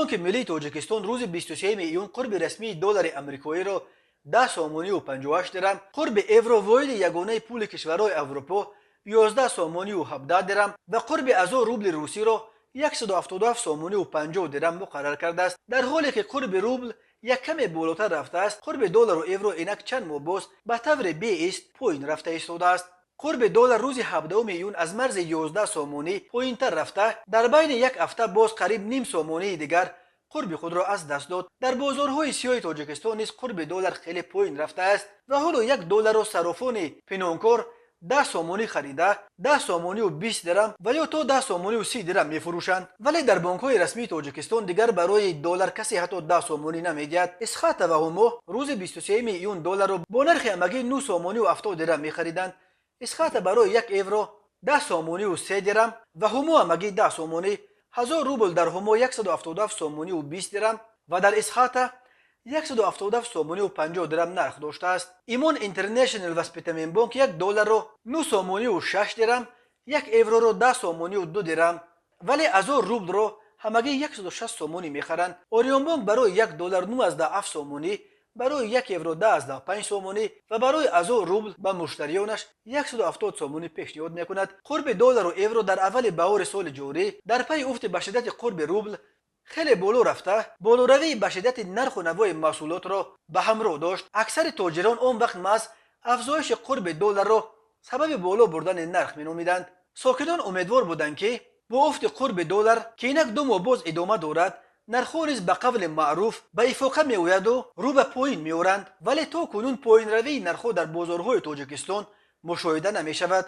بانک ملی تاجیکستان روز 23 ایون قرب رسمی دلار آمریکایی را 10 سامانی و 58 درم، قرب یورو واحد یگانه پول کشورهای اروپا 11 سامانی و 17 درم و قرب ازو روبل روسی را 177 سامانی و 50 درم مقرر کرده است، در حالی که قرب روبل یک کم بالاتر رفته است. قرب دلار و یورو اینک چند ماه باز به طور بیست پایین رفته ایستاده است. قرب دلار روز 17 ایون از مرز 11 سامانی پایینتر رفته، در بین یک هفته باز قریب نیم سامانی دیگر قرب خود را از دست داد. در بازارهای سیاه تاجیکستان نیز قرب دلار خیلی پایین رفته است و حالا یک دلار را صرافان پنهانکار 10 سامانی خریده 10 سامانی و 20 درم و یا تا 10 سامانی و 30 درم میفروشند، ولی در بانک‌های رسمی تاجیکستان دیگر برای دلار کسی حتی 10 سامانی نمیدهد. اسخات و همو روز 23 ایون دلار را با نرخ همگی 9 سامانی و 70 درم میخریدند. اسخات برای یک یورو 10 سامانی و 3 درم و همو همگی 10 سامانی. 1000 روبل در همو 177 سامانی و 20 درم و در اسخات 177 سامانی و 50 درم نرخ داشته است. ایمان اینترنشنال و سپیتمین بانک یک دلار را 9 سامانی و 6 درم، یک یورو را 10 سامانی و 2 درم، ولی ازو روبل را همگی 160 سامانی میخرند. اوریون بانک برای یک دلار 97 سامانی، برای یک یورو 10.5 سامانی و برای ازو روبل به مشتریانش 170 سامانی پیشنهاد میکند. قرب دلار و یورو در اول بهار سال جاری در پی افت به شدت قرب روبل خیلی بالا رفته، بالاروی به شدت نرخ و نوای محصولات را به همراه داشت. اکثر تاجران آن وقت محض افزایش قرب دلار را سبب بالا بردن نرخ مینامیدند. ساکنان امیدوار بودند که با افت قرب دلار که اینک 2 ماه باز ادامه دارد، نرخ‌ها نیز به قول معروف به افاقه میآید و رو به پایین میآورند، ولی تا کنون پایین روی نرخ‌ها در بازارهای تاجیکستان مشاهده نمی شود.